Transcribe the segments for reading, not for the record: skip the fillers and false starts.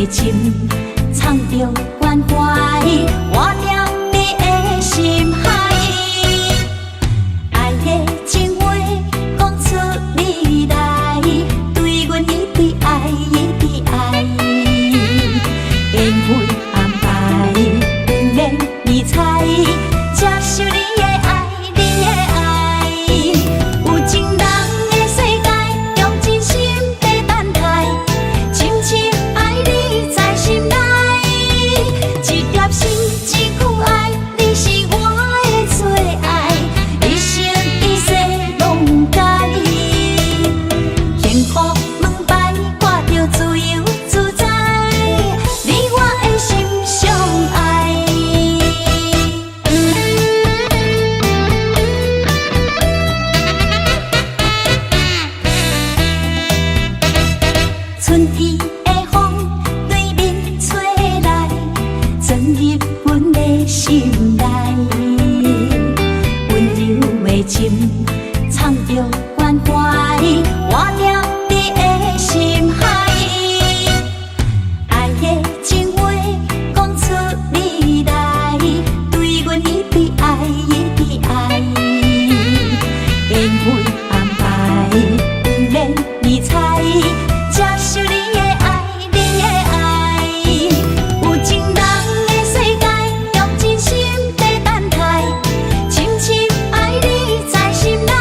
的情，藏着关怀，活在你的心海。爱的情话讲出你来，对阮一直爱，一直爱。缘分安排，不免你猜，接受你的爱，你的爱。有情人的世界，用真心在等待，深深爱你在心内。一粒心，一句爱，你是我的最爱，一生一世拢甲你。幸福门牌挂着自由自在，你我的心相爱。春天的风对面吹来，钻入阮的心内。温柔的情，藏着关怀，活在你的心海。爱的情话讲出你来，对阮一直爱，一直爱。缘分安排，不免你猜，接受你的爱，你的爱。有情人的世界，用真心在等待，深深爱你在心内。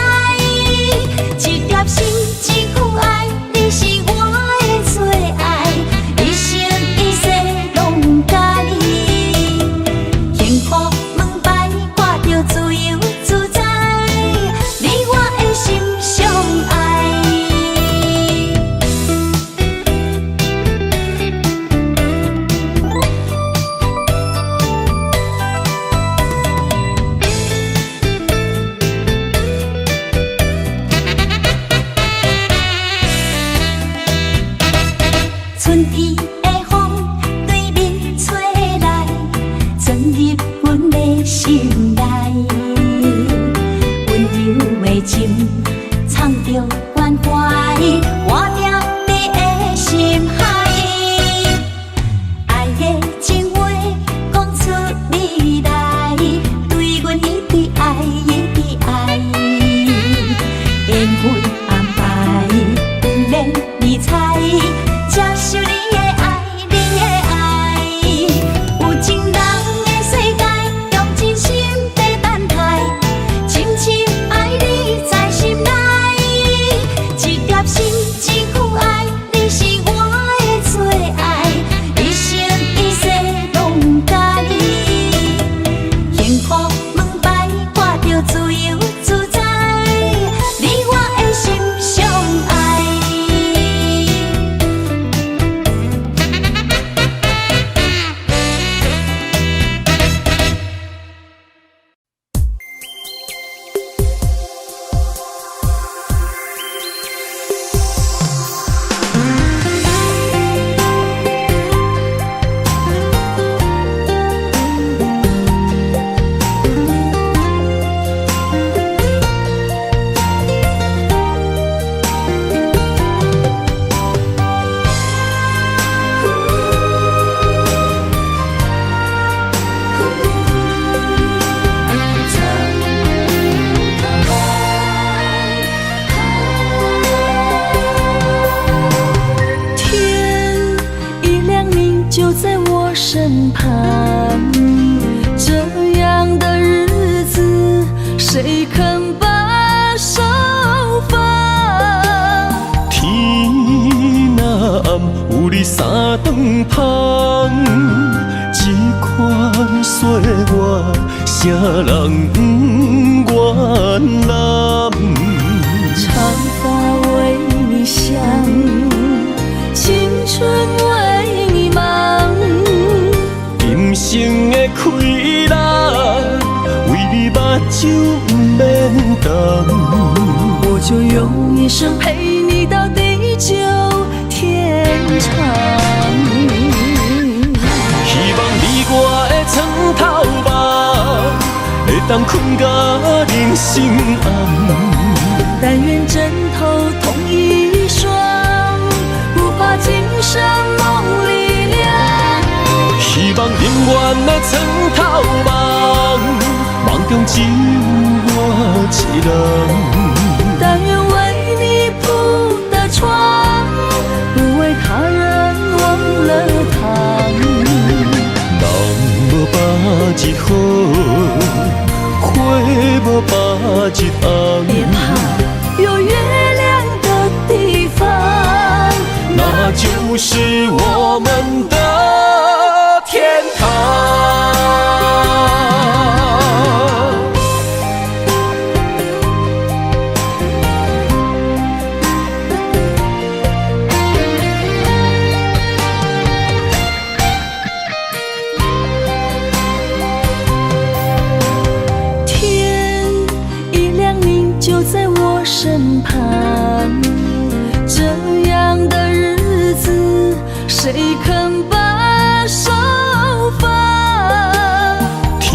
一粒心，一句爱，你是我的最爱，一生一世拢甲你。幸福门牌挂着自由自在，你我的心相爱。春天的风对面吹来，钻入阮的心内。温柔的情，藏着关怀，活在你的心海。爱的情话讲出你来，对阮一直爱，一直爱。缘分安排，不免你猜，接受你的爱，你的爱。有情人的世界，用真心在等待，深深爱你在心内。一粒心，一句爱，你是我的最爱，一生一世拢甲你。幸福门牌挂着自由自在，你我的心相爱。就在我身旁，这样的日子谁肯把手放？天若暗，有你三顿香，这款岁月，啥人不愿揽？长发为你香，青春为你忙。今生的快乐，为你目睭不免干。我就用一生陪你到地久天长。希望你我的床头目，会当困甲人生暗。但愿枕头同一双，不怕今生梦里只有我一人。但愿为你铺的床，不为他人忘了糖。人无百日好，花无百日红。别怕，有月亮的地方，那就是我们的天堂。天一亮，你就在我身旁。这样的日子，谁肯把手放？天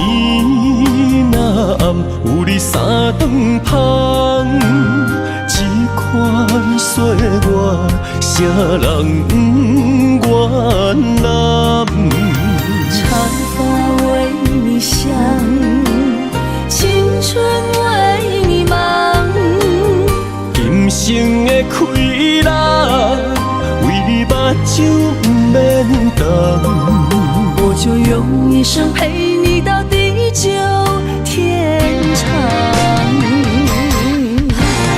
若暗，有你三顿香，这款岁月，谁人不愿揽？长发为你香，青春为你忙。今生的快乐，为你目睭不免动。我就用一生陪你到地久天长。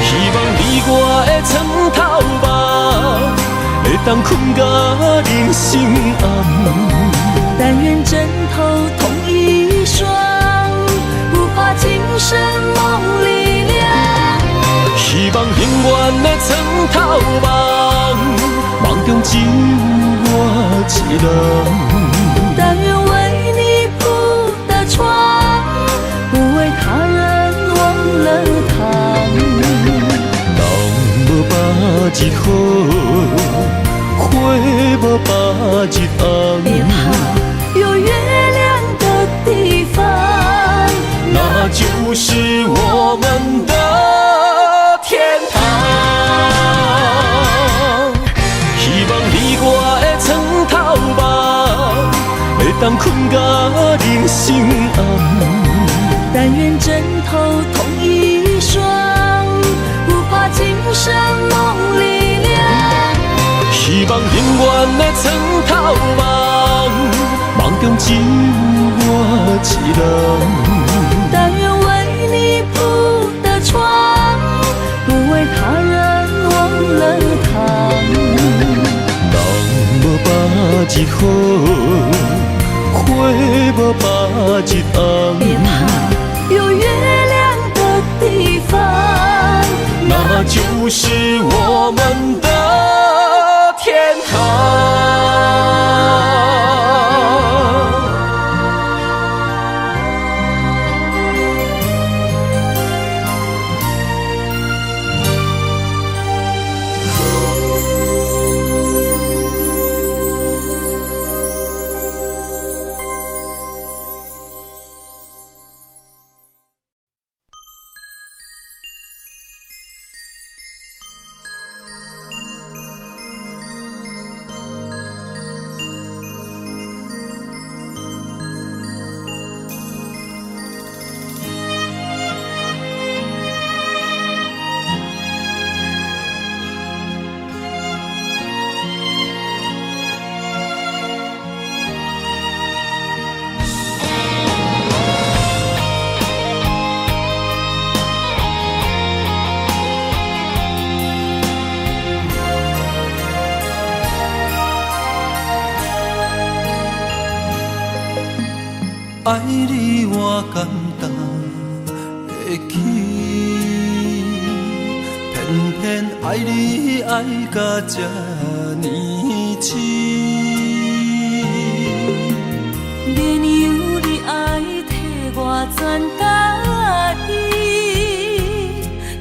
希望你我的床头梦，会当困到人生暗。但愿枕头同一双，不怕今生梦里凉。希望永远的床头梦，梦中只有我一人。但愿为你铺的床，不为他人忘了糖。人无百日好，花无百日红。别怕，有月亮的地方，那就是我们的天堂。希望你我的床头梦，会当困到人生暗。但愿枕头同一双，不怕今生梦里凉。希望永远的床头梦，梦中只有我一人。但愿为你铺的床，不为他人忘了糖。人无百日好，花无百日红。别怕，有月亮的地方，那就是我们的天堂。爱你我简单会起，偏偏爱你爱到这呢深。免由你爱替我全家己，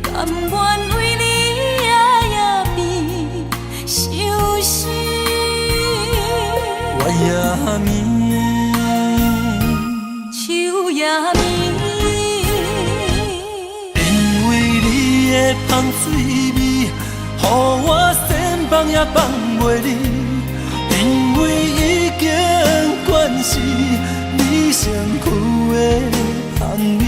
甘愿为你夜夜变伤心。我也眠。夜眠，因为你的香水味，予我先放也放袂离。因为已经惯是你身躯的香味，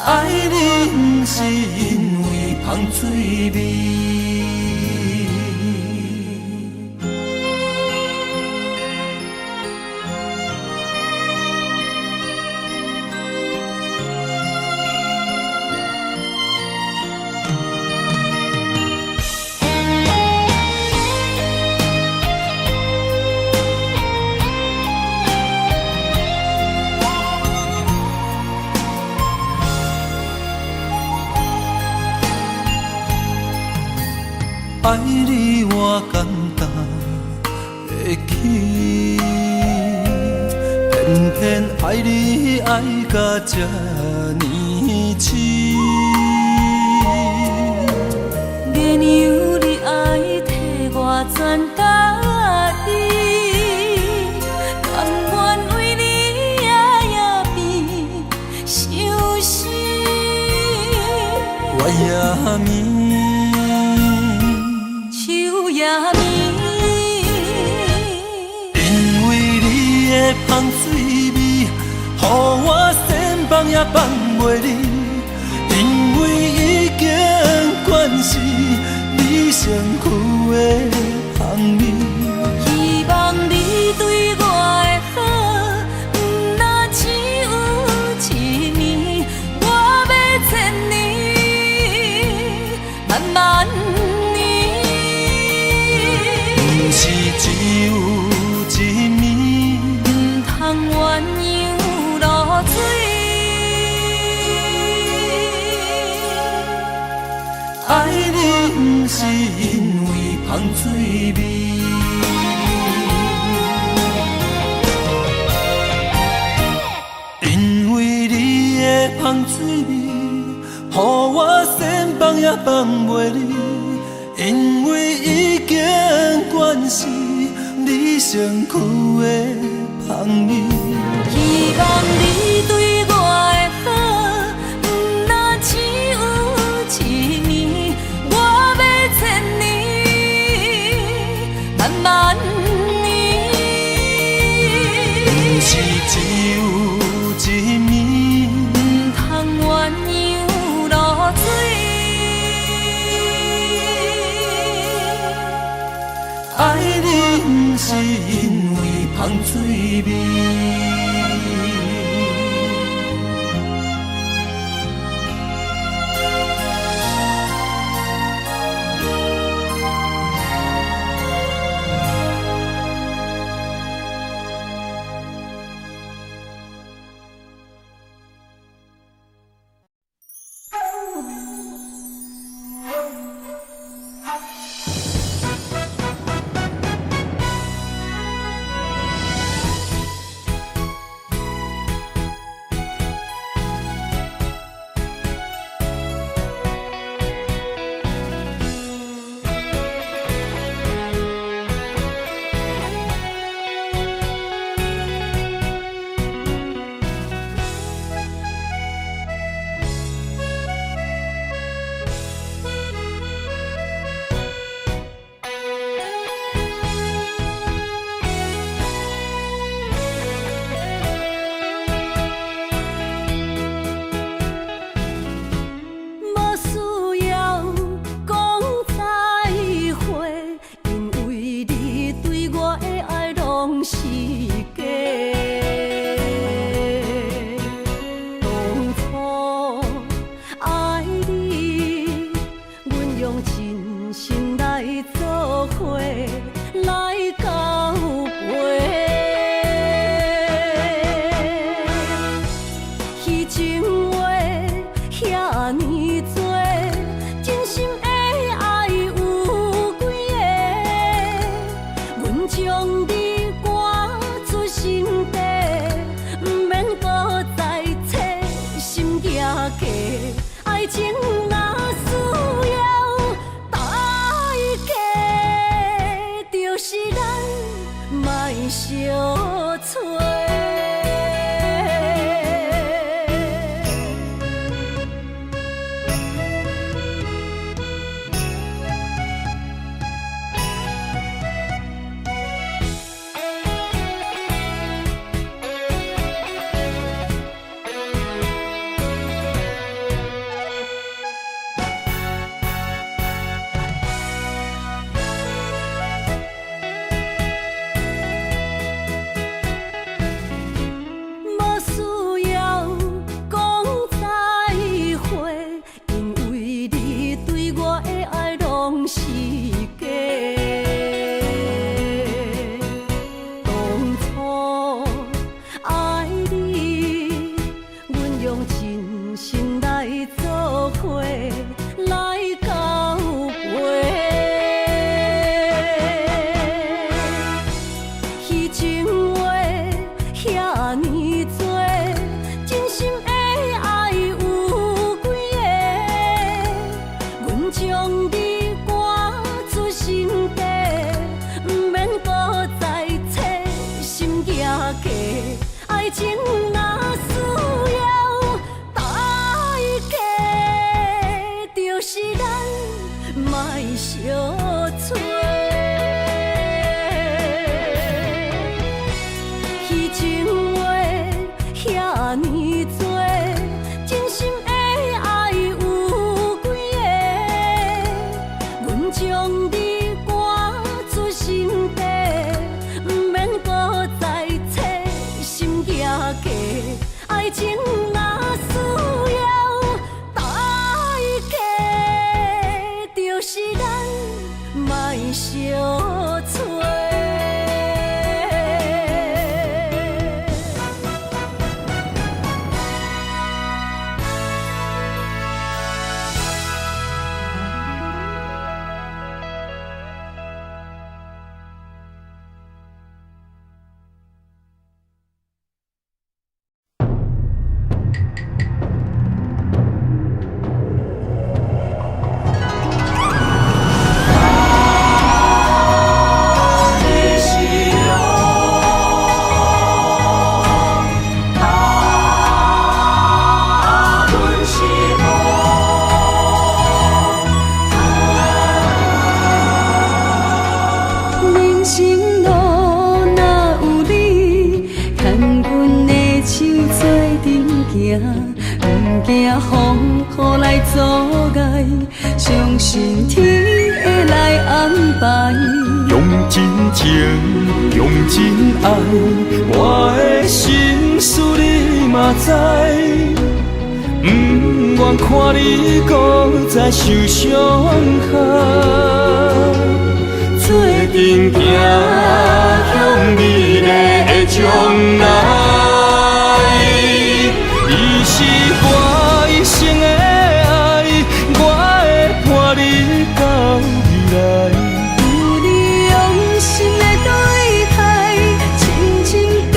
爱你不是因为香水味。爱你我简单会起，偏偏爱你爱到这呢深。原由你爱替我全答应，甘愿为你夜夜变伤心。我也眠。因为你的香水味，予我先放也放袂离。因为已经惯是你身躯的香味。希望你对我的好，不那只有一年，我要千年，慢慢。是只有一暝，不通鸳鸯落水。爱你不是因为香水味，因为你的香水味，予我先放也放袂离。因为已经惯是你身躯的香味。希望你对我的好，不那只有一年，我要千年，慢慢年。不是只有一暝，不通鸳鸯落水。爱你不是因为香水味。多，真心的爱有几个？阮将你赶出心底，不免搁再找心行家。爱情若需要代价，就是咱莫相找。不惊风雨来阻碍，相信天会来安排。用真情，用真爱，我的心事你嘛知。不愿看你搁再受伤害，做阵行向美丽的将来。你是我一生的爱，我会伴你到未来。有你用心的对待，深深感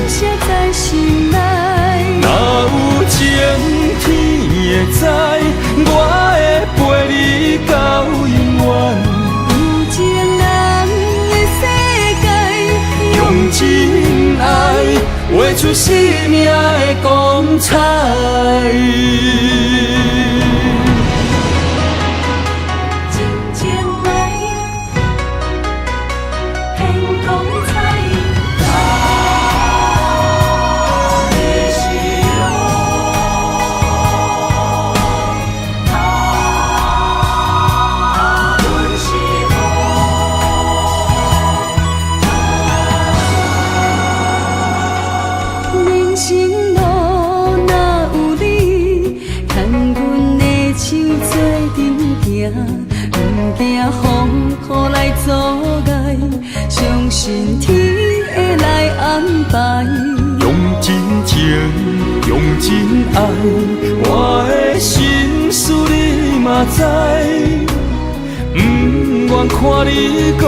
谢在心内。若有情天会知，我会陪你到永远。有情人的世界，用真爱画出生命的光彩。真情爱，天光彩。你是人生路哪有你，牵阮的手做阵行，不惊风雨来阻碍，相信天会来安排。用真情，用真爱，我的心事你嘛知。不愿看你搁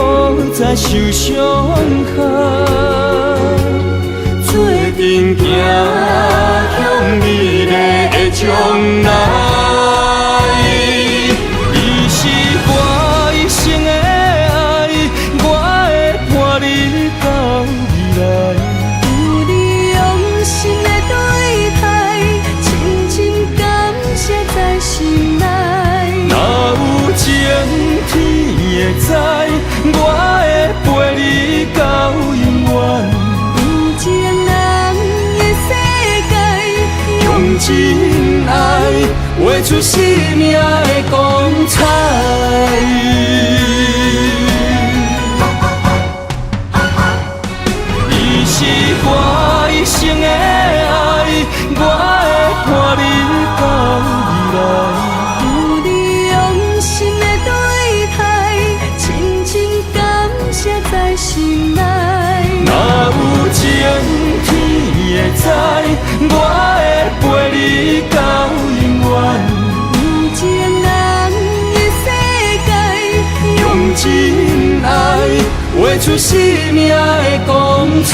再受伤害，做阵行向美丽的将来。你是我一生的爱，我会伴你到未来。有你用心的对待，深深感谢在心内。若有情天会知，我会陪你到永远。有情人的世界，用真爱画出生命的光彩。你是我一生的爱，我会伴你到未来。有你用心的对待，深深感谢在心内。若有情天会知，我会陪你到永远。有情人的世界，用真爱画出生命的光彩。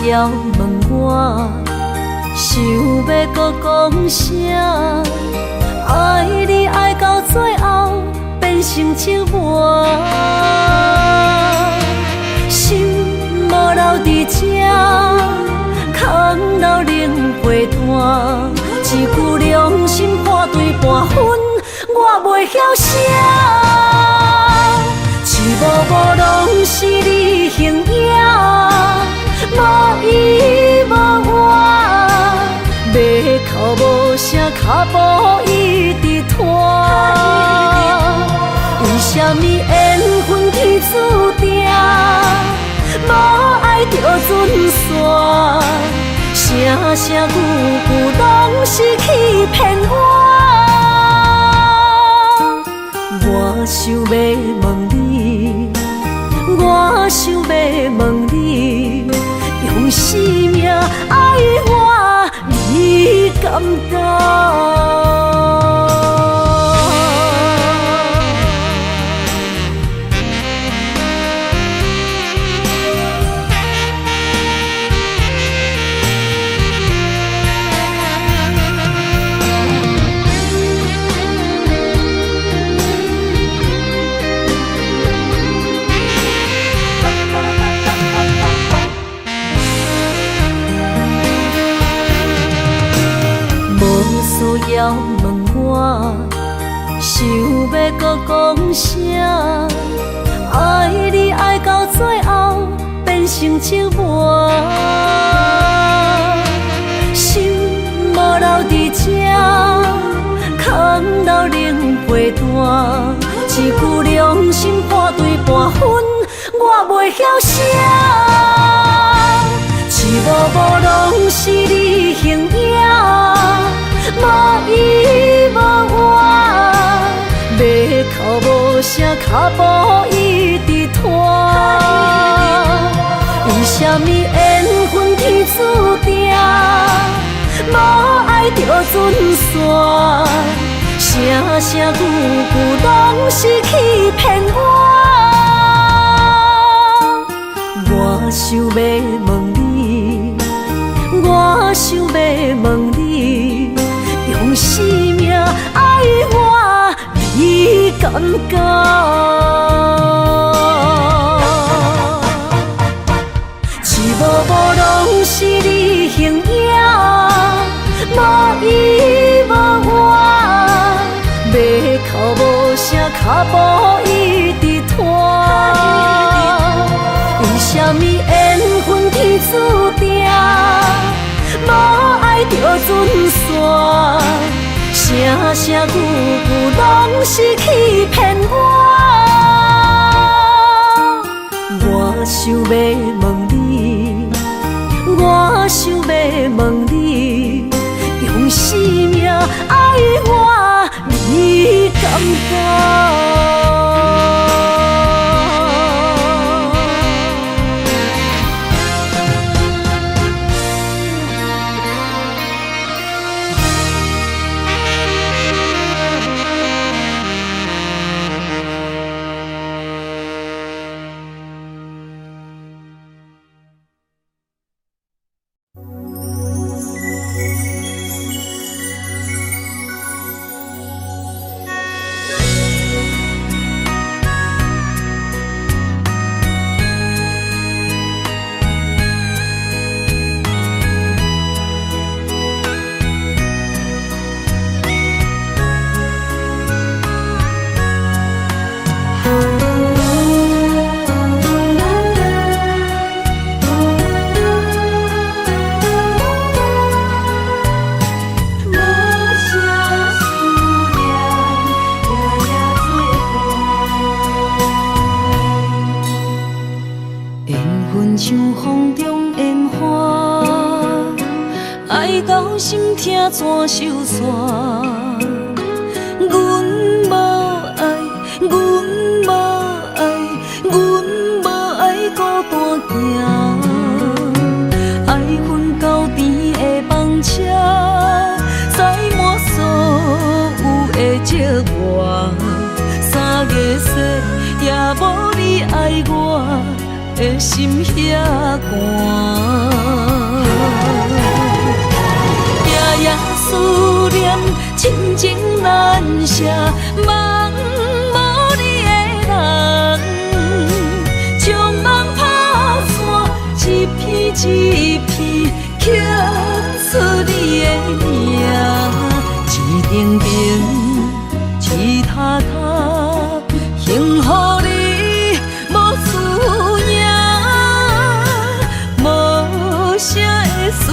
遥问我，想要搁讲啥？爱你爱到最后变成寂寞，心无留伫这，空留冷陪伴。一句良心半对半分，我袂晓写。一幕幕拢是你形影，无依无我，要哭无声，脚步一直拖。为什么缘分天注定，无爱就准线？声声句句拢是欺骗我。我想要问你，我想要问你，用生命爱我，你敢敢？要问我，想要搁讲啥？爱你爱到最后变成寂寞，心无留伫这，空留冷陪伴。一句良心半对半分，我袂晓写。一幕幕拢是你形影，无依无我，要哭无声，脚步一直拖。为什么缘分天注定，无爱就准线？声声句句拢是欺骗我。我想要问你，我想要问你，用生命爱我，你敢敢？一幕幕拢是你形影，无依无我，要哭无声，脚步一直拖。为什么缘分天注定，无爱就准线？声声句句拢是欺骗我。我想要问你，我想要问你，用生命爱我，你敢敢？怎受煞？阮无爱，阮无爱，阮无爱孤单行。爱恨交织的房车，载满所有的寂寞。3月雪也无你爱我，的心遐寒。夜夜思念，亲情难舍，梦无你的人，将梦打散，一片一片刻出你的名，一程程，一塔塔，幸福你无思念，无声的思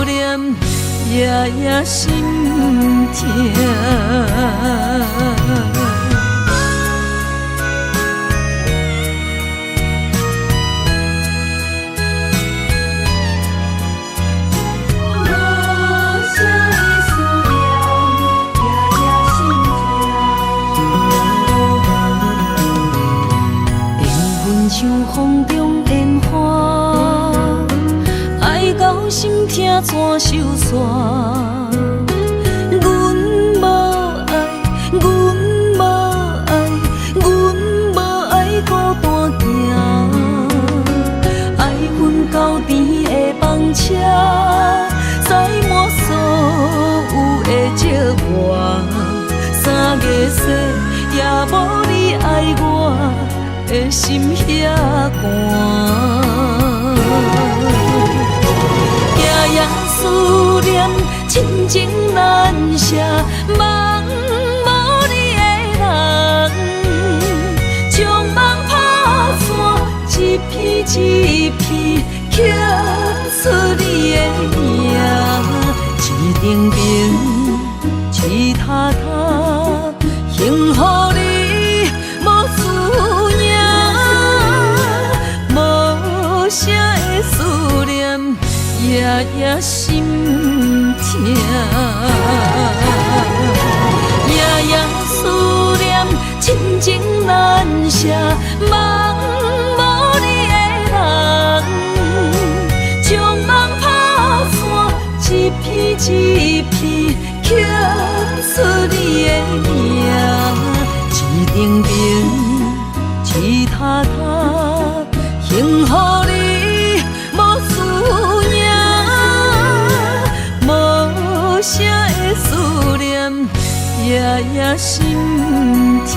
念，夜夜心痛。像风中烟花，爱到心痛怎收煞？阮无爱，阮无爱，阮无爱孤单行，爱阮到甜的房车，载满所有的寂寞。三月雪也无你爱我。的心遐寒，夜夜思念，亲情难舍，梦无你的人，将梦打散，一片一片刻出你的名，一程程，一塔塔，幸福你。声的思念，夜夜心痛。夜夜思念，亲情难舍，梦无你的人，将梦打散，一片一片刻出你的名，一程程，一塔塔，幸福你。声的思念，夜夜心痛。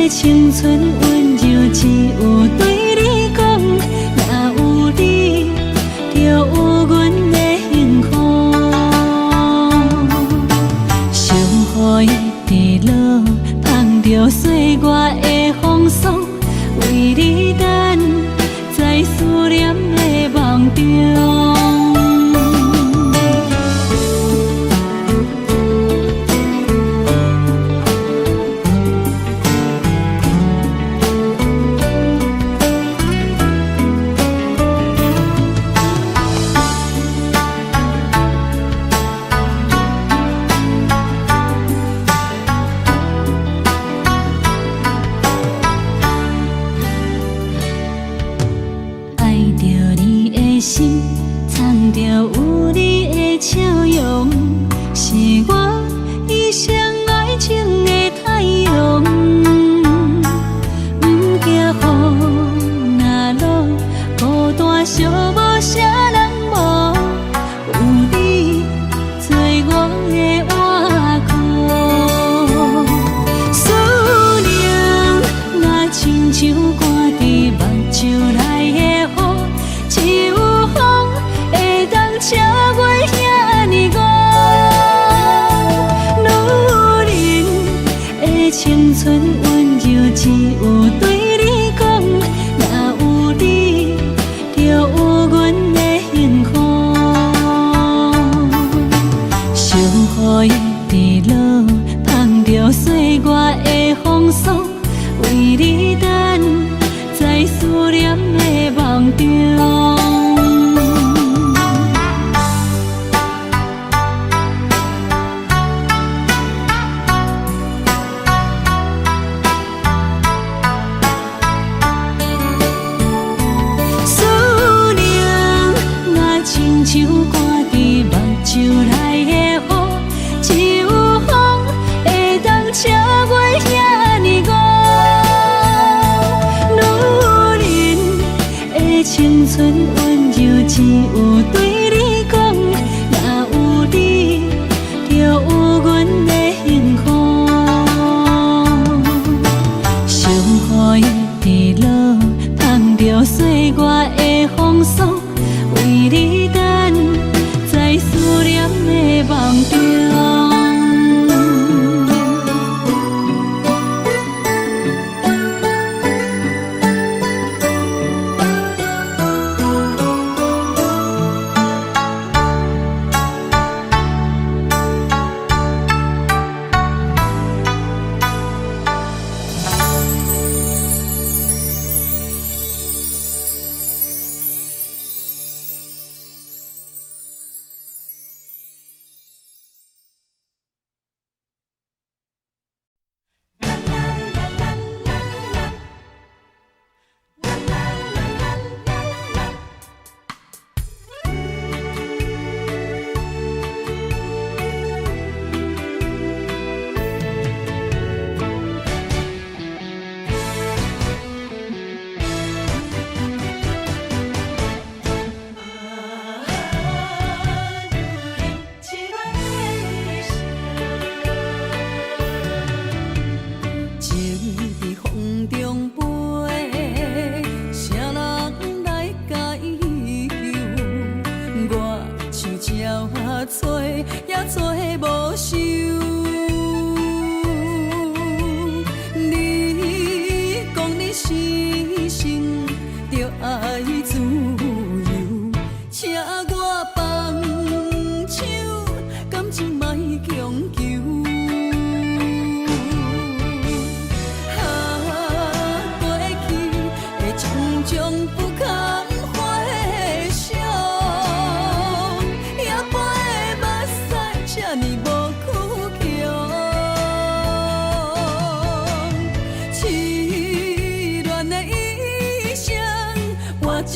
青春温柔只有对你讲，若有你，就有阮的。雨的伫落，捧着岁月的风霜，为你等，在思念的梦中。像挂伫目睭内的雨，只有风会当车袂遐尼戆。女人的青春温柔，只有对你讲，若有你，就有阮的幸福。像雨的伫落，捧着岁月的风霜，为你等。在思念的梦中。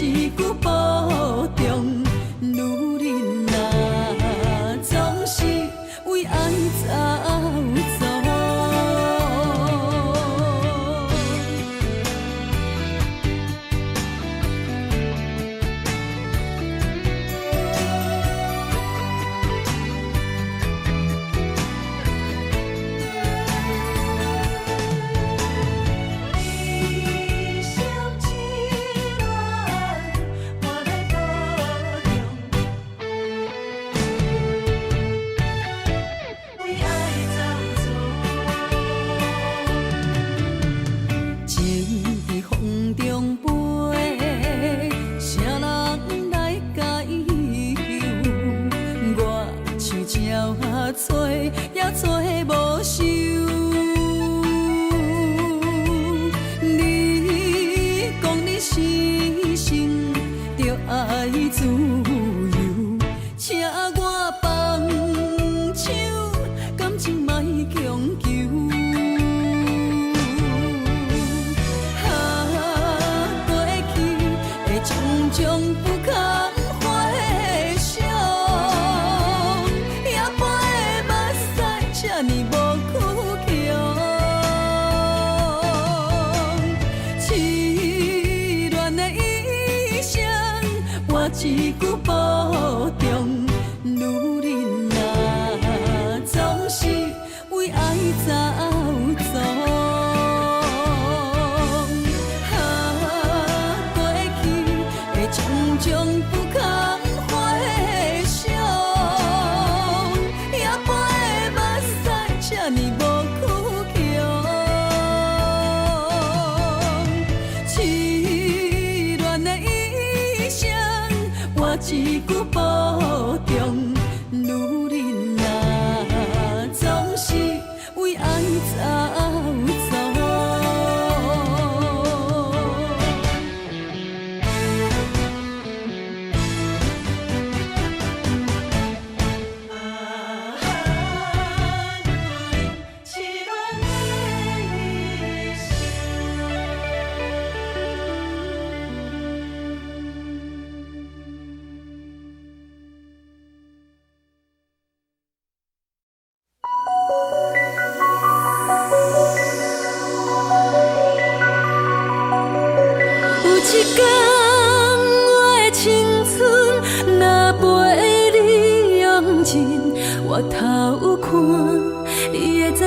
一句保重，女人啊，总是为爱走走。也找无收，你讲你死心着爱自由，请我放手，感情莫强求。过去的种种不堪回首。这呢无苦强，凄恋的一生，我一句保重。女人啊，总是为爱走走。过去的种种不堪回首。这呢无苦强，凄恋的一生，我一句保重。女人啊，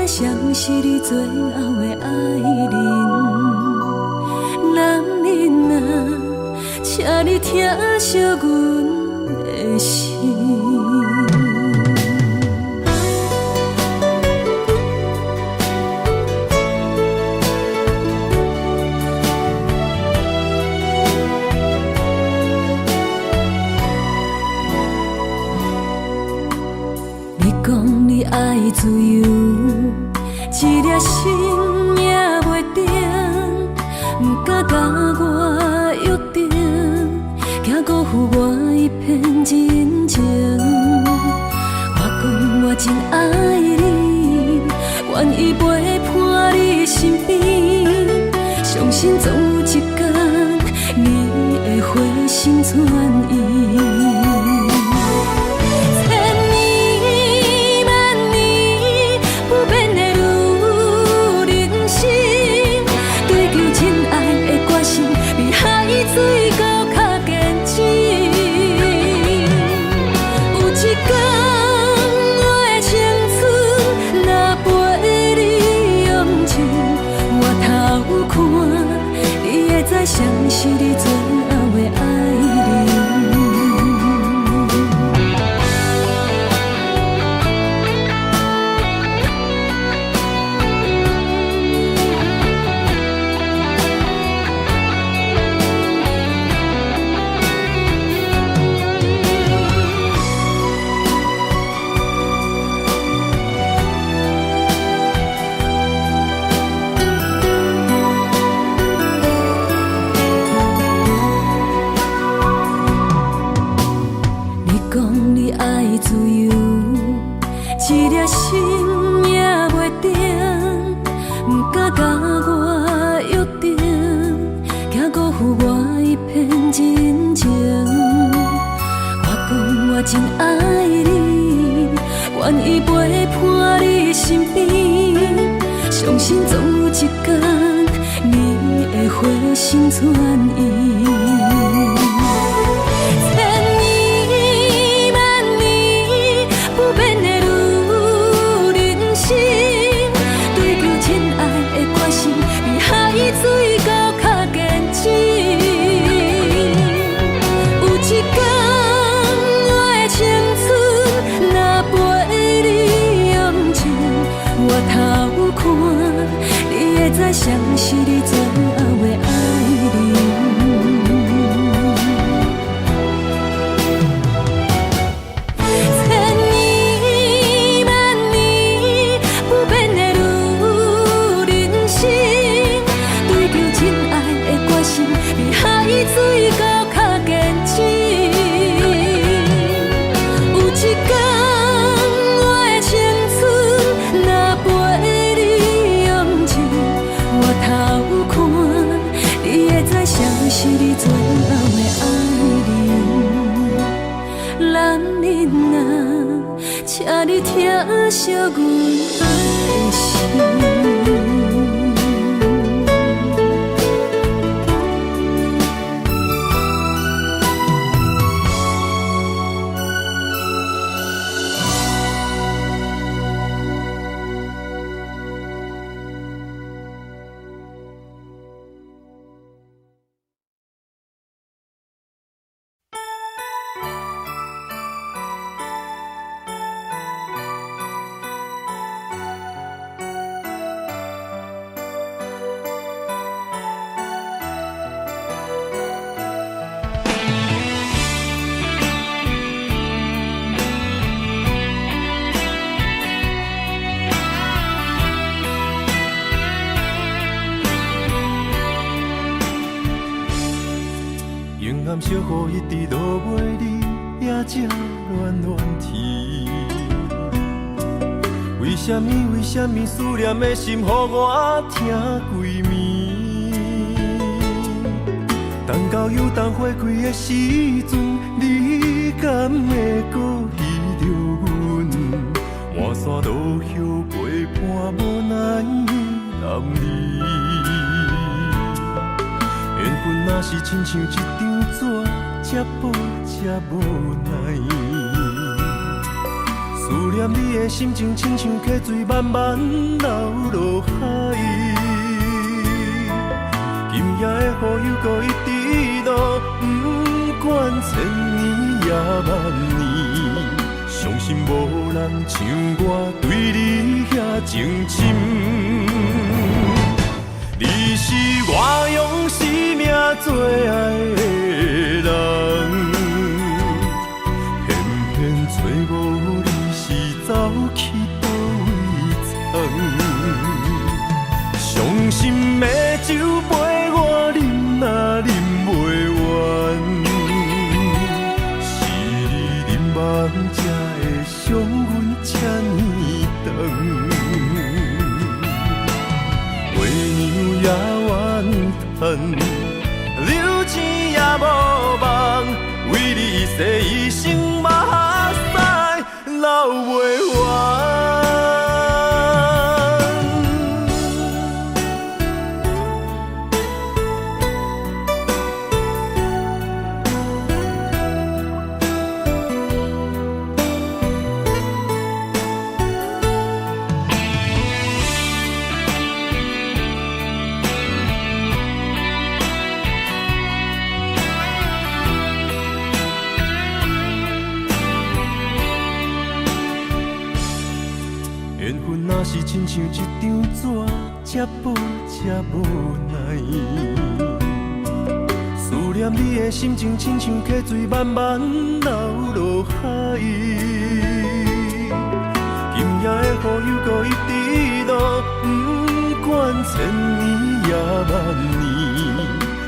知谁是你最后的爱人。男人啊，请你疼惜阮的心。爱自由，一粒心也袂定，不敢甲我约定，惊辜负我一片真情。我讲我真爱你，愿意陪伴你身边，相信总有一天你会回心转意。水到较坚持，有一天我的青春若陪你用尽，我头看你会知谁是你最后的爱人。自由，一粒心也袂定，不敢甲我约定，惊辜负我一片真情。我讲我真爱你，愿意陪伴你身边，相信总有一天你会回心转意。水到较坚持，有一天我的青春若陪你用尽，我头看你会知谁是你最后的爱人。千年万年不变的女人心。比海水到较坚持，有一天我的青春若陪你用尽，我头看你会知谁是你最后的爱人。男人啊，请你疼惜阮的心。小雨一直落袂离，也才暖暖天。为什么思念的心，予我疼规暝？等到又当花开的时阵，你敢会搁记着阮？满山路乡陪伴无奈男儿。缘分若是亲像一张纸，这薄这无奈。思念念你的心情，亲像溪水慢慢流落海。今夜的雨又搁一直落，不管千年也万年，相信无人像我对你遐情深。你是我用生命最爱的人，偏偏找无你是走去倒位藏。伤心的酒杯我饮若饮袂完，是你饮梦才会伤阮这呢长。月娘也怨叹，流钱也无望，为你一世一生目屎流袂完。缘分若是亲像一张纸，这薄这无奈。思念你的心情，亲像溪水慢慢流落海。今夜的雨又搁一直落，不管千年也万年，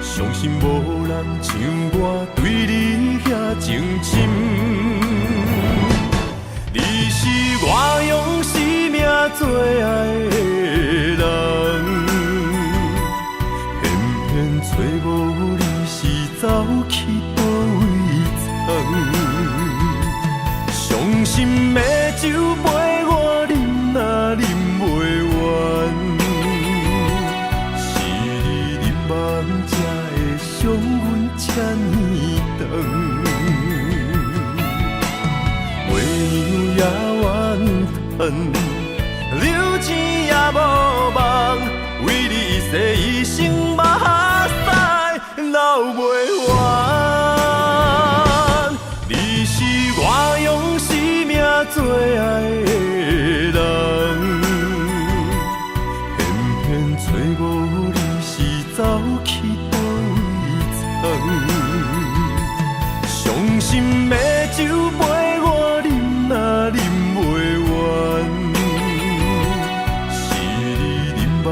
相信无人像我对你遐情深。你是我用生命最爱的人，偏偏找无你是走去倒位藏。伤心的酒杯我饮若饮袂完，是你饮梦才会伤阮这呢长。月娘也怨叹，流钱也无望，为你一世一生目屎流袂完。你是我用生命最爱的人，偏偏找无你是走去倒位藏。伤心的酒杯我饮若饮袂完，是你饮梦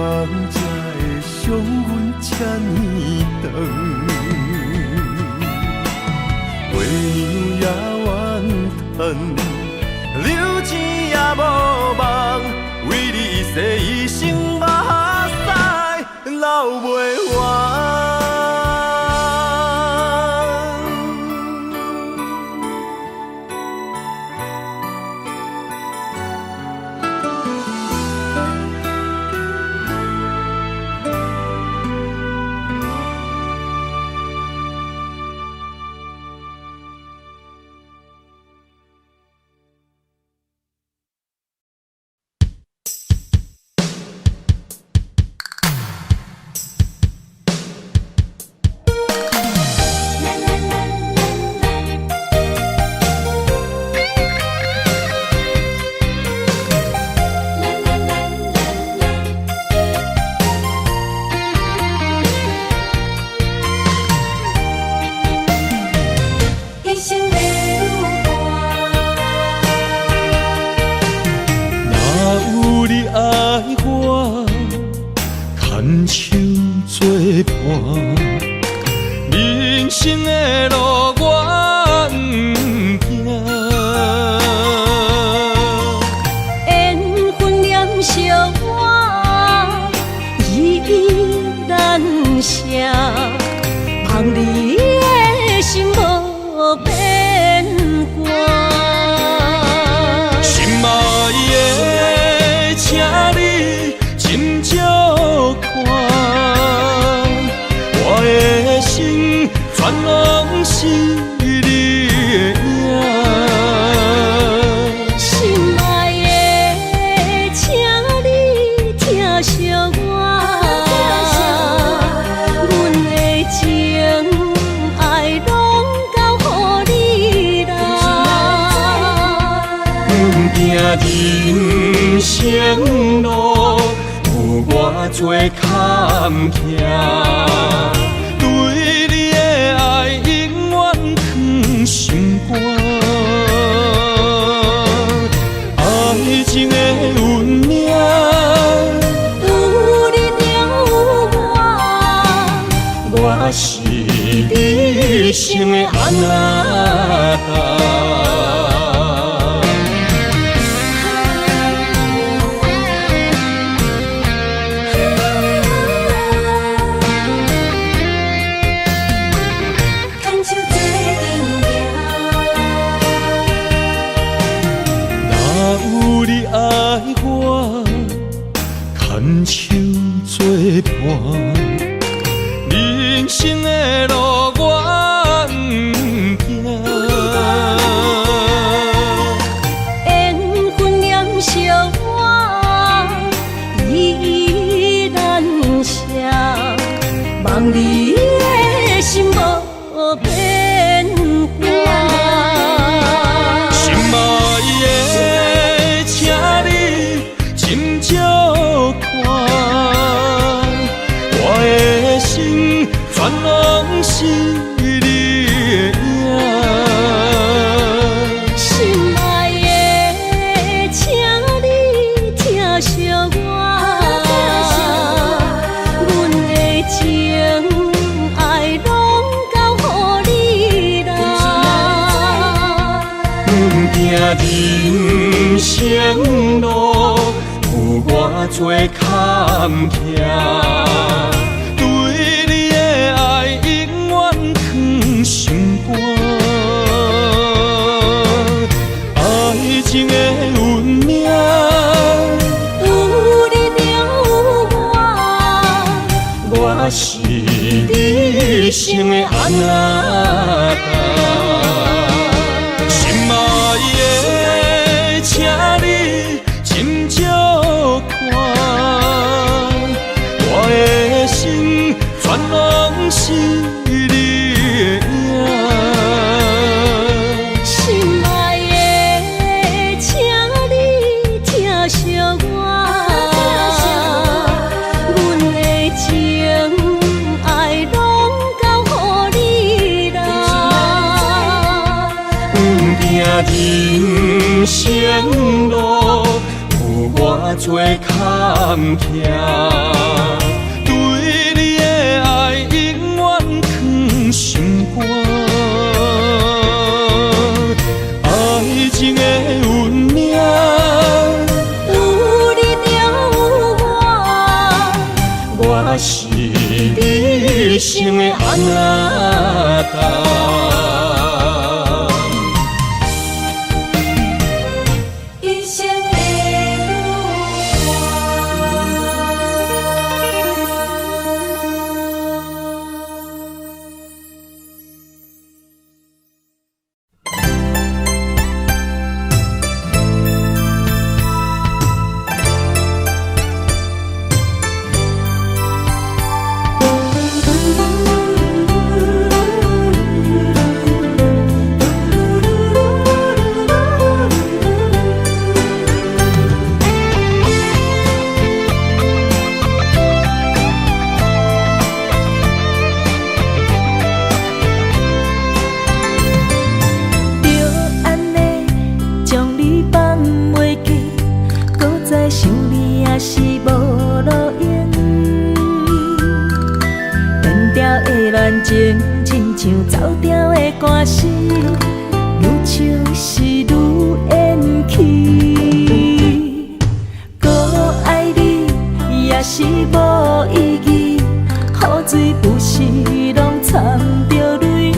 才会伤阮这呢长。月娘也怨叹，流钱也无望，为你一世一生目屎流袂完。人生的路我不行，缘分念相我依依难舍，望你的心无变卦。心爱的，请你斟酌看，我的心全拢是你的影。心爱行人生路有偌多坎坷，对你的爱永远藏心肝。爱情的运命，有你有我，我是你生的安那达。牵手作伴，人生的路我不惊。缘分念相我依然写，望你的心无变化。心爱的，请你斟酌看，我的心全拢是你的影。心爱的，请你疼惜我，阮的情爱拢交予你啦。行人生路有偌多坎坷，对你的爱永远藏心肝。爱情的运命，有你有我，我是你生的安那达。心爱的，请你斟酌看，我的心全拢是你的影。心爱的，请你疼惜我，阮的情爱拢交予你啦。人生路有偌多坎坷，对你的爱永远藏心肝。爱情的运命，有你有我，我是你生的安那达。一生的情亲像走调的歌词，愈唱是愈延期。搁爱你也是无意义，雨水不时拢掺着泪。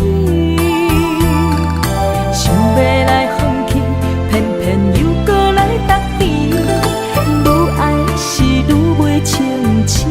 想要来放弃，偏偏又搁来答辩，愈爱是愈袂清醒。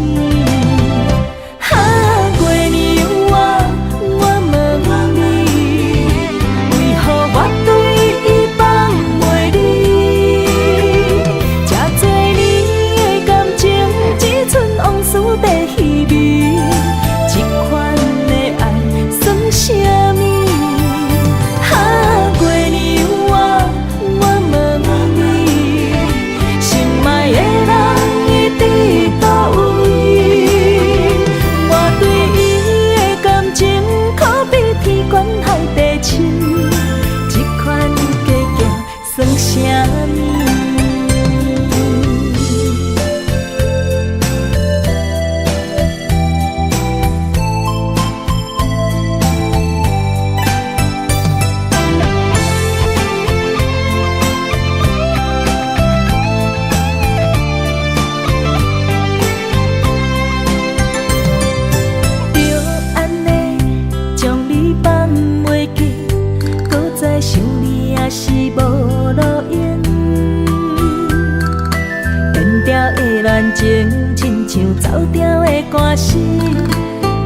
咱情亲像走调的歌词，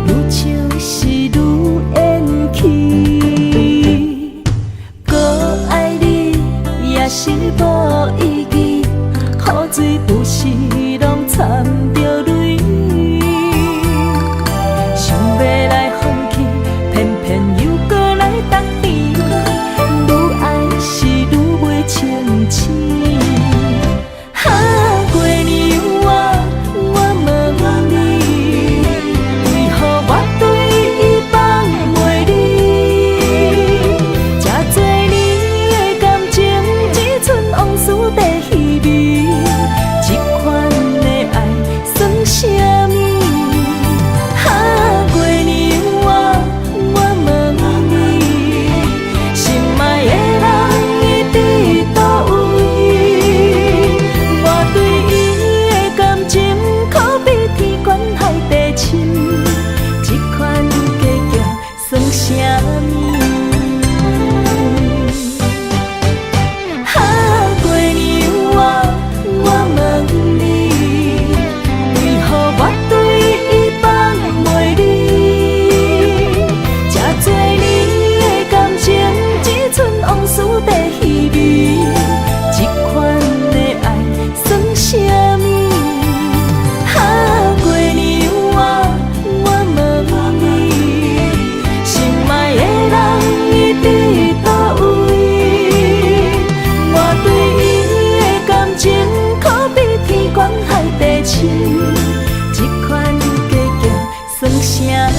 愈唱是愈延期。搁爱你也是无意义，雨水不是拢掺着泪。想要来放弃，偏偏又搁来当甜，愈爱是愈袂清醒。哈，过年我问你，为何我对伊放袂离？这多年的感情，只剩往事在稀微。这款的爱算啥物？哈，过年我问你，心爱的人伊伫倒位？我对伊的感情，可比天悬海地深。这款计较算啥物？哈，过年我问你，为何我对伊放袂离？这多年的感情，只剩往事在稀微。这款的爱算啥物？哈，过年我问你，心爱的人伊伫倒位？我对伊的感情，可比天悬海地深。这款计较算啥物？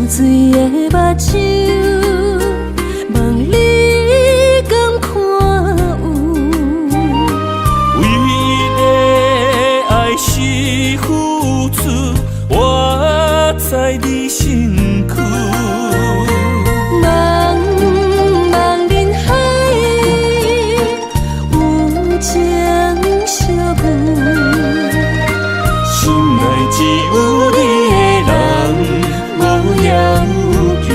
雨水的目睭，问你敢看有？为你的爱是付出，我知你身躯。茫茫人海，有情相伴，心内只有你的人。无要求，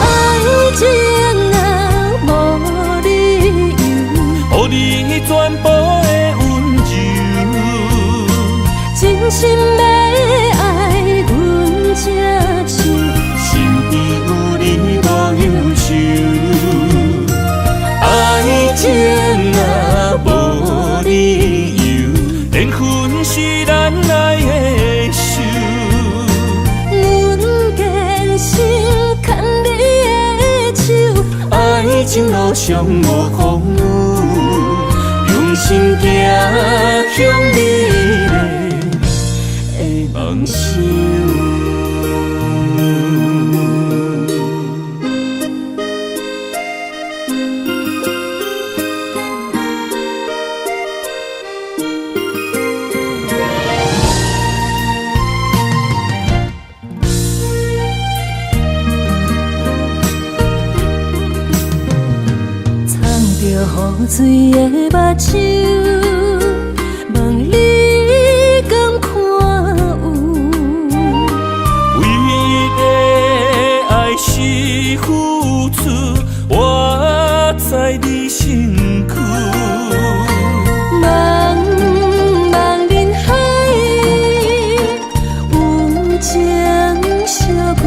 爱情啊无理由，予你全部的温柔，真心要爱阮才像，身边有你无忧愁。爱情啊无理由，缘分是咱爱的手。阮坚心牵你的手，爱情路上无风雨，用心行向美丽的梦想。雨水的目睭，问你敢看有？为你的爱是付出，我知你身躯。茫茫人海，有情相伴，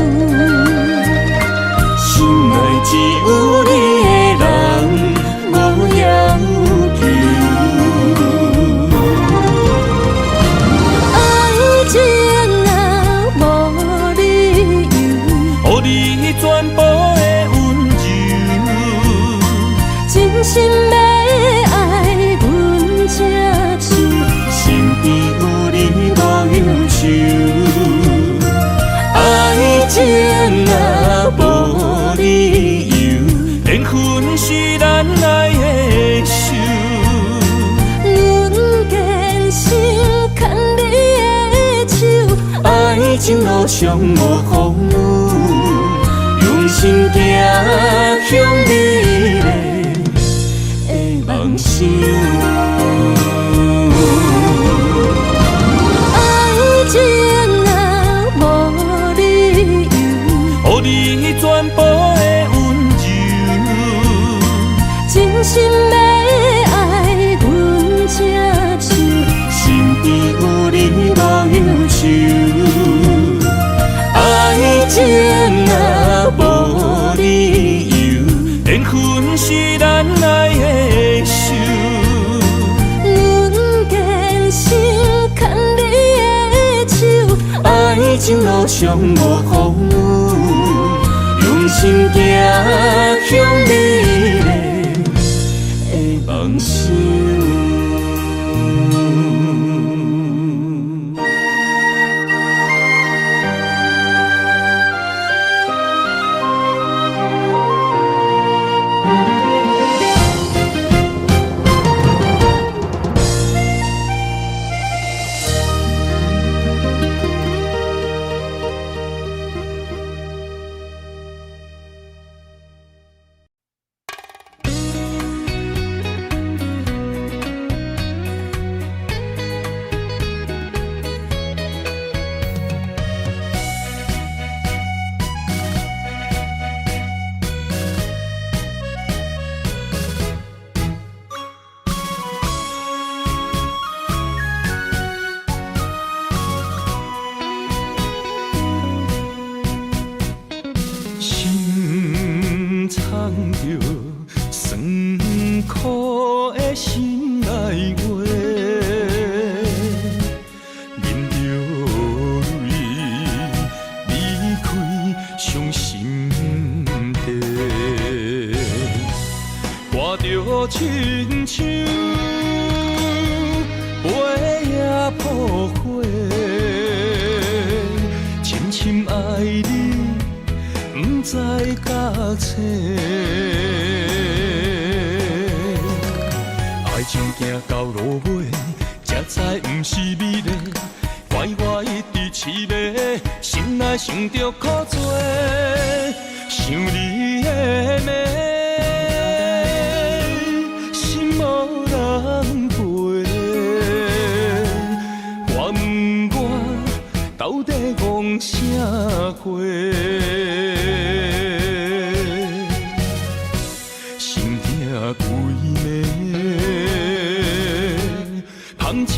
心内只有你的人。心要爱阮才手，身边有你无忧愁，爱情若无理由，缘分是咱来的手。阮坚守牵你的手，爱情路上无风雨，用心行向美丽的梦想。爱情若无理由，予你全部的温柔，真心要爱阮才手，身边有你无忧愁。爱情若无理由，缘分是咱来的手。阮坚守牵你的手，爱情路上无风雨，用心行向美丽的梦想。亲像飞也破火，深深爱你，不知甲切。爱情行到落尾，才知不是美丽，怪我一直痴迷，心内想着苦做，想你的美。到底讲啥话？心痛规暝，香酒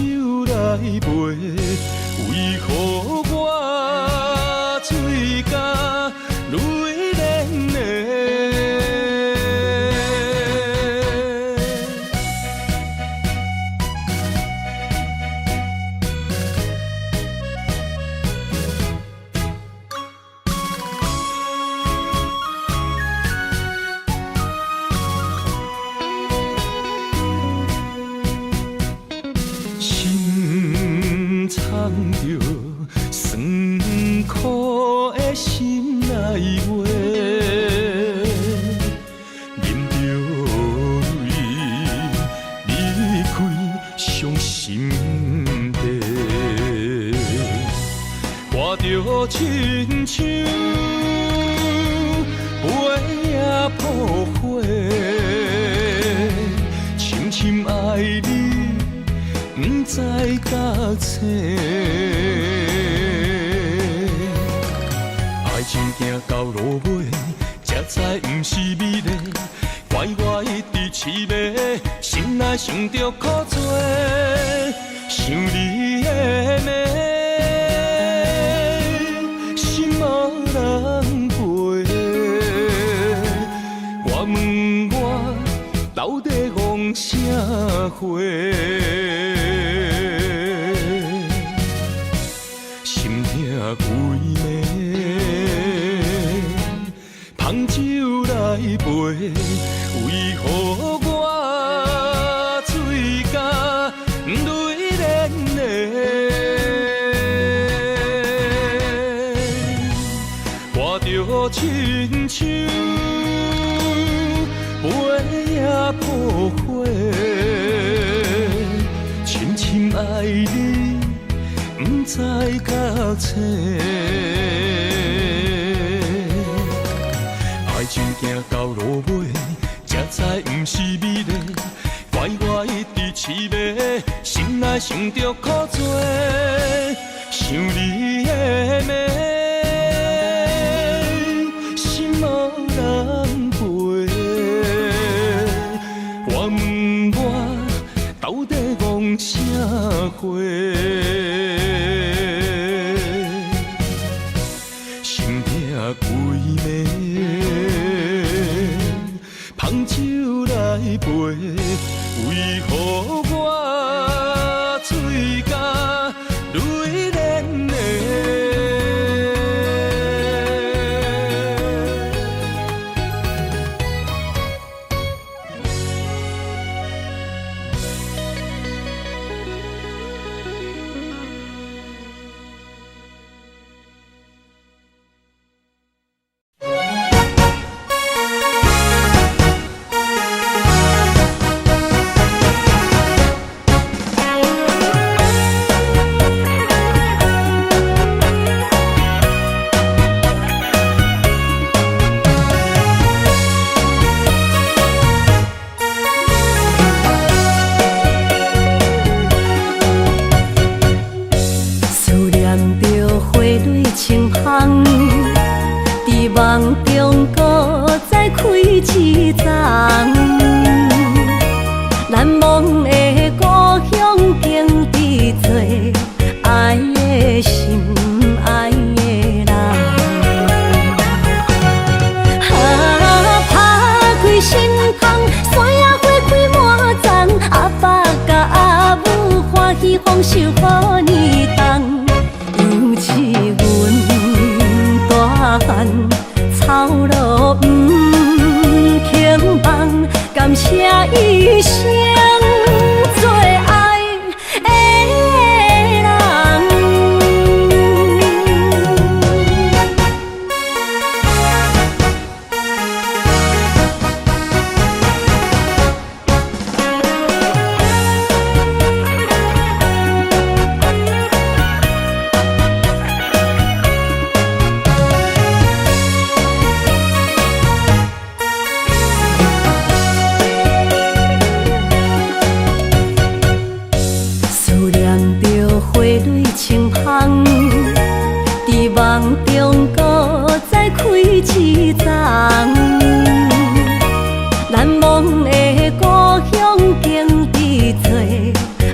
来陪，为何我嘴角泪涟涟？藏着酸苦的心内话，忍着泪离开伤心地，看着亲像飞也破火，深深爱你。不知甲切，爱情行到落尾，才知不是美丽，怪我一直痴迷，心内想着苦做，想你的美，心无人陪。我问我到底讲啥话？规暝，香酒来陪，为何我？破火，深深爱你，不知到青。爱情行到落尾，才知不是美丽。怪我一直痴迷，心内想着苦做，想你的美。花，心痛归暝，芳酒来陪，为何我嘴角泪涟涟？梦中搁再开一丛，难忘的故乡经伫做爱的心，爱的人。打开心窗，山野花开满丛，阿爸甲阿母欢喜丰收好年冬，尤其阮大汉。草路不轻放，感谢一生做爱的人。伫梦中搁再开一丛，难忘的故乡经伫做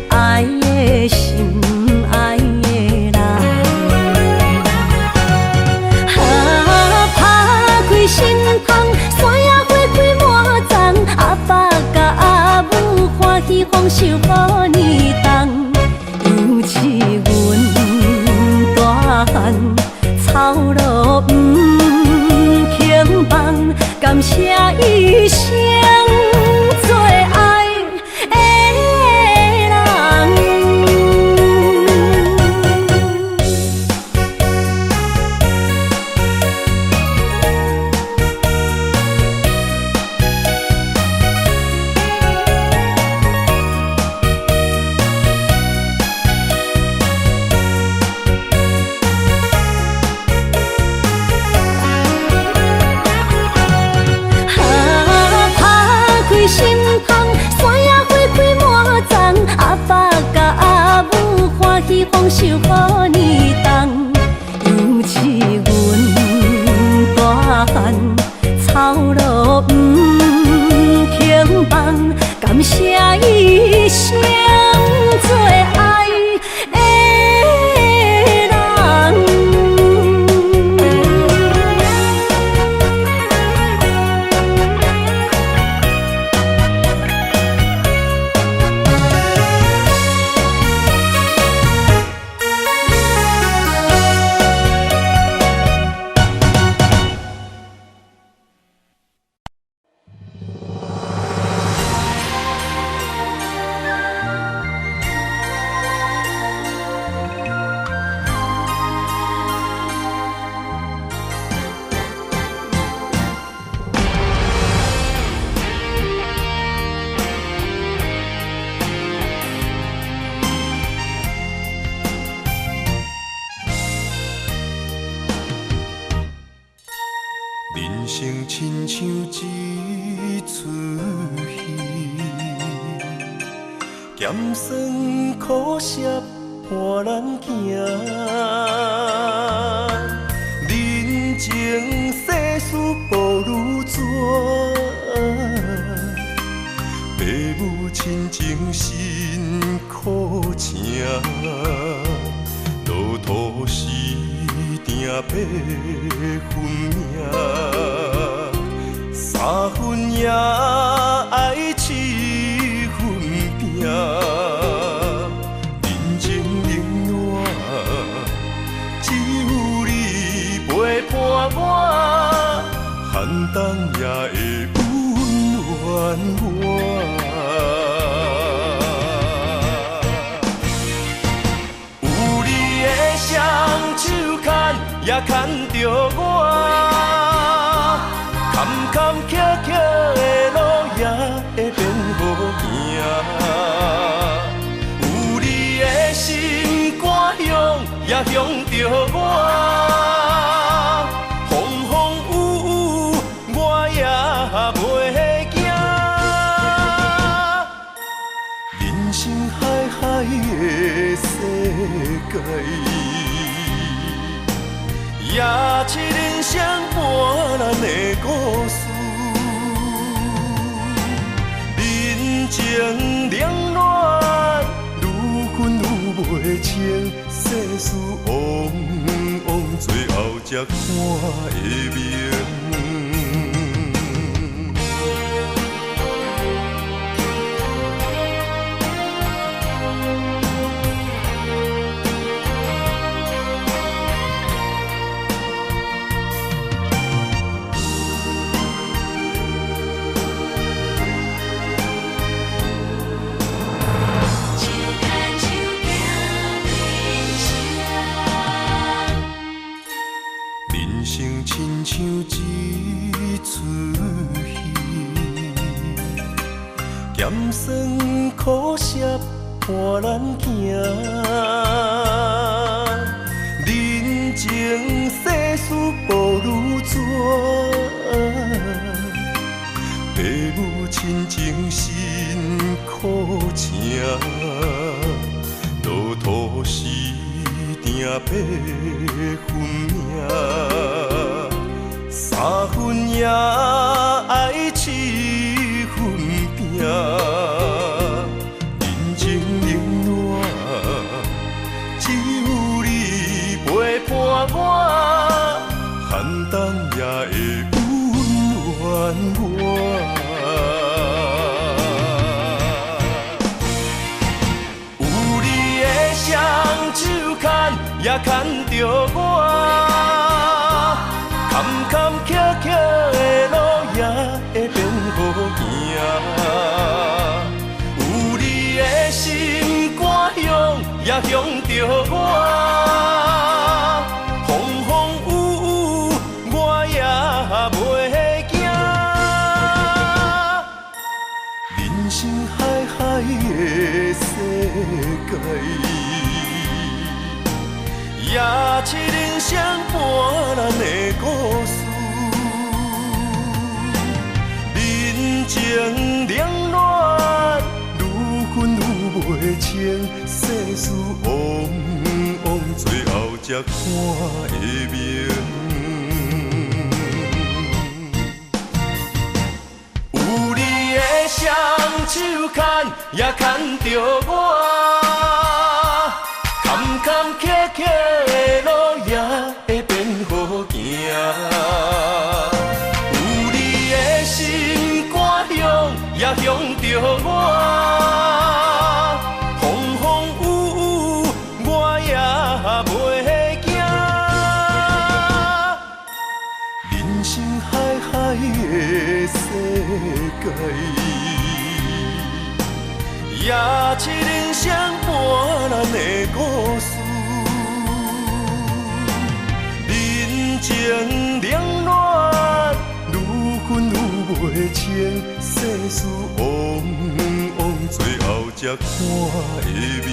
爱的心，爱的人。打开心窗，山野花开满丛，阿爸甲阿母欢喜丰收好年冬，尤其阮大汉。草路不轻放，感谢一生做爱的人。心窗，山野花开满丛，阿爸甲阿母欢喜丰收好年冬，尤其阮大汉草路不轻放，感谢一生做爱的人。出戏，咸酸苦涩伴咱行，人情世事无如纸，父母亲情辛苦请，路途时定八分命，三分也爱七分拼。人情冷暖，只有你陪伴我，寒冬也会温暖我。有你的双手牵，也牵着我，坎坎坷坷的路也会变好行。有你的心肝向，也向着我，风风雨雨我也袂惊。人生海海的世界，也七人相伴咱的故事，人情冷暖，愈分愈袂清，世事往往最后才看会明。人生亲像一出戏，咸酸苦涩伴咱行，人情世事无如纸，父母亲情辛苦请，路途时定八分命，三分也爱七分拼。人情冷暖，只有你陪伴我，寒冬也会温暖我。有你的双手牵，也牵着我，坎坎坷坷的路也会变好行。有你的心肝向，也向着我，风风雨雨我也袂惊。人生海海的世界，也七人相伴咱的故事，人情冷暖，愈分愈袂清，世事往往最后才看会明。有你的双手牵，也牵着我，坎坎坷坷的路也会变好行。有你的心肝向，也向着我，风风雨雨我也袂惊。人生海海的世界，也七人相伴咱的故事，人情冷暖，愈分愈袂清，世事往往最后才看会明。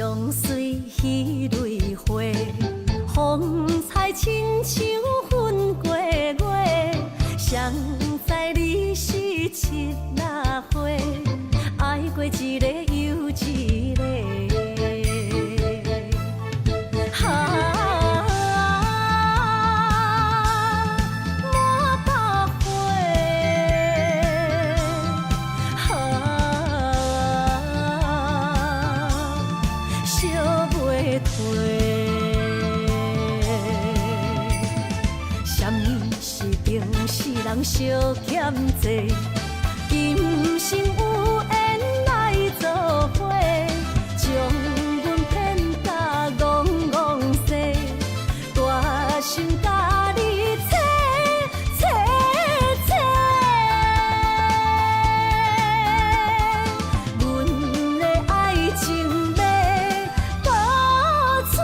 上水彼蕊花，风采亲像云过月，谁知你是七若花，爱过一个又一个。人相欠债，今生有缘来作伙，将阮骗甲戆戆西，大心甲你切切切，阮的爱情要倒找。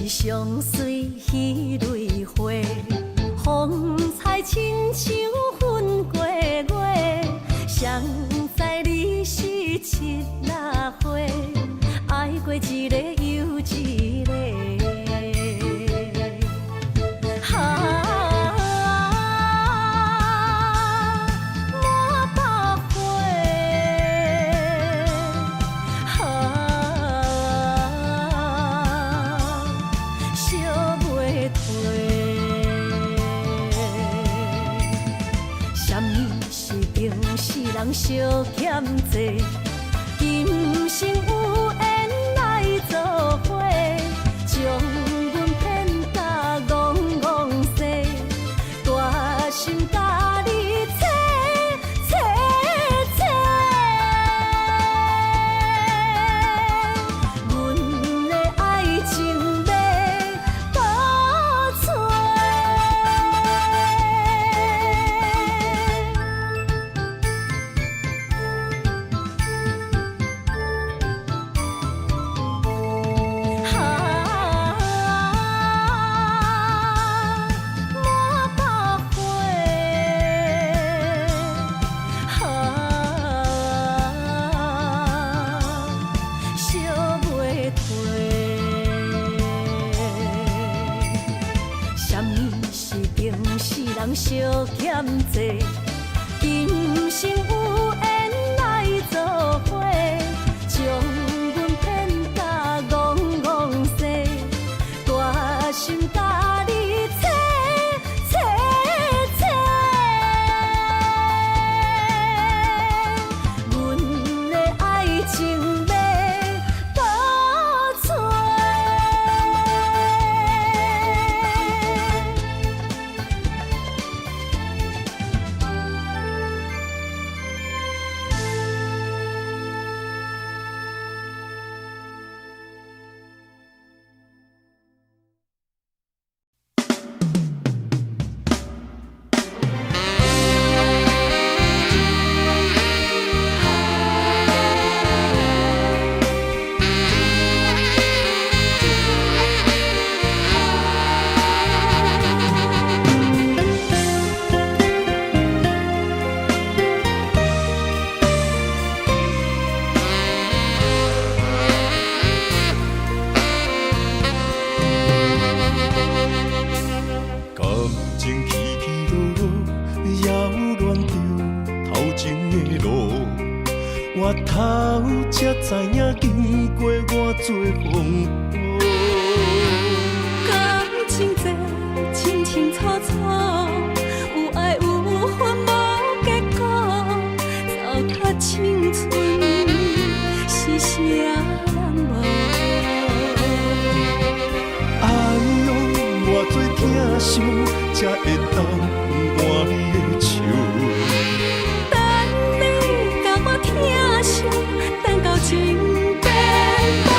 上水彼蕊花，风采亲像云过月，谁知你是七若花，爱过一个又一个。人相欠债，今生有缘来作伙，将阮骗甲戆戆西，大心甲你切切切，阮的爱情要倒找。人相欠债，今生有缘来作伙，将阮骗甲戆戆西，大心甲你切切切，阮的爱情要倒找。我头才知影，经过偌多风雨。感情这清清楚楚，有爱有恨无结果，糟蹋青春是啥人无？爱用偌多疼伤，才会当换你的手。等到情变无，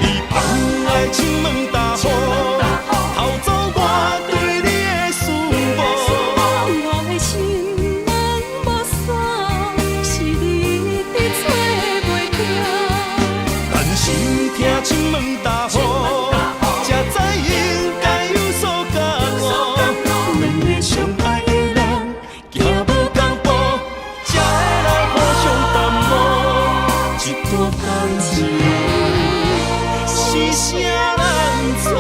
伊放爱情问大雨，偷走我对你的思啥人错？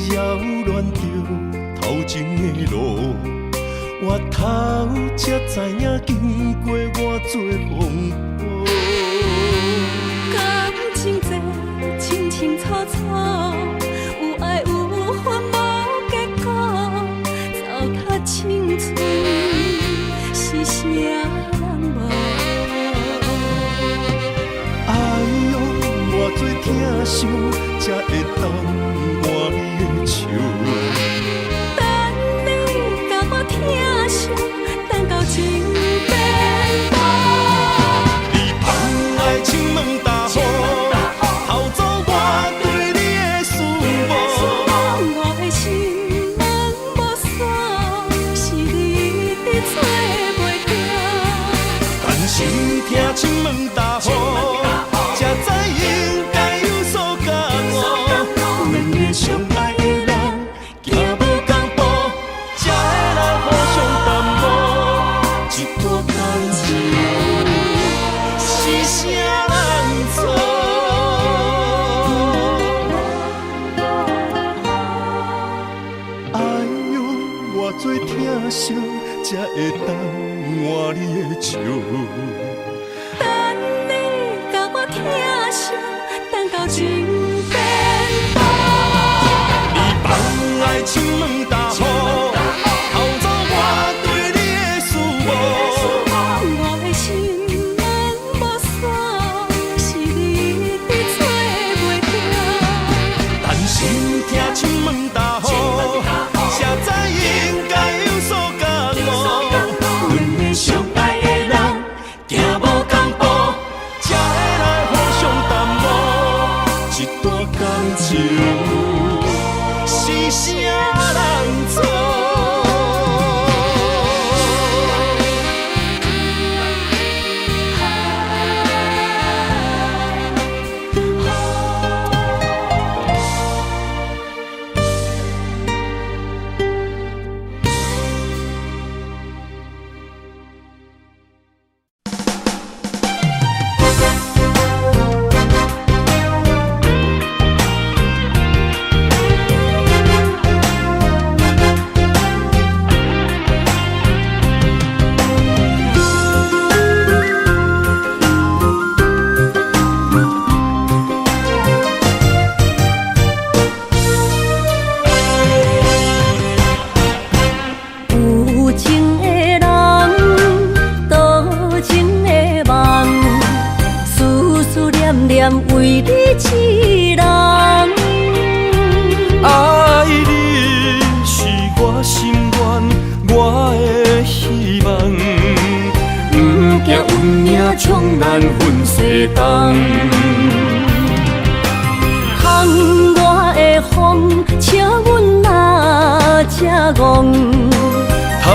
扰乱着头前的路，我头才知影经过偌多风波。感情这清清楚楚，有爱有恨无结果，糟蹋青春是啥人无？哎呦，偌多疼伤才会当。手，等你甲我疼惜，等到情变薄。你放爱情问大雨，偷走我对你的思慕。我的心门无锁，是你伫找袂到。但是听情问大雨，才知应该有所感悟。两个相爱。做疼惜，才会当换你的笑。等你甲我疼惜，等到情变薄。你放爱情问大雨，偷走我对你的思慕。我的心门无锁，是你伫找袂到。但是听情问大雨，才知应该有所感悟。两个相爱的人，行无共步，才会来互相耽误一段感情，是啥人错？为你痴人，爱你是我心愿，我的希望。不惊运命冲咱分世东，风我的风，笑阮哪只戆？窗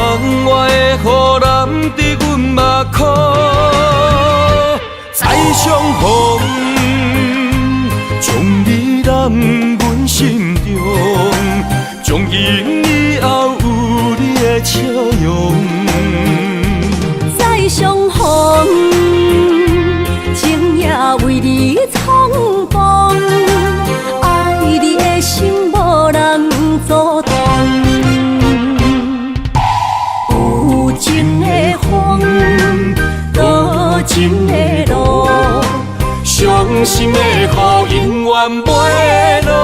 外的雨淋伫阮目眶，再相逢。将你揽阮心中，从今以后有你的笑容。再相逢，情也为你冲动，爱你的心无人阻挡。有情的风，多情的路。伤心的雨永远袂落。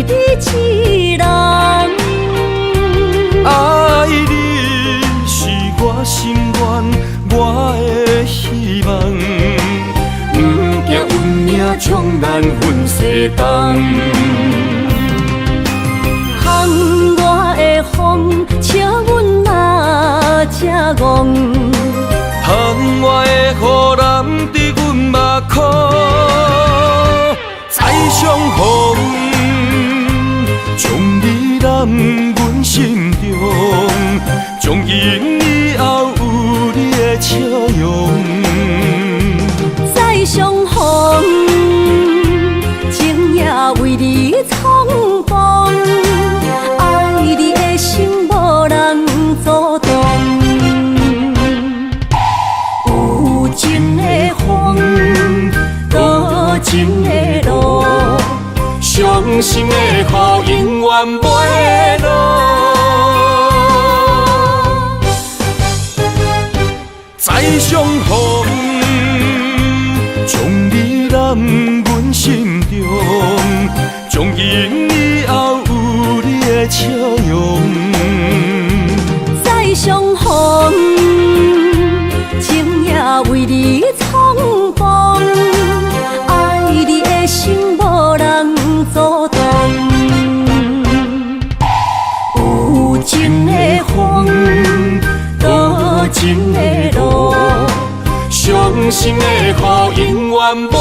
你一人。爱你是我心愿，我的希望。不惊运命冲咱分西东。风外的风，笑阮哪这戆。窗外的雨淋伫阮目眶，再相逢，将你揽阮心中，从今以后有你的笑容。再相逢，情也为你冲动，爱你的心无人阻挡。有情的风，多情的路，伤心的雨永远袂落。再相逢，将你揽阮心中，从今以后有你的笑容。再相逢，情也为你冲动，爱你的心无人阻挡。有情的风，多情的路，伤心的雨永远袂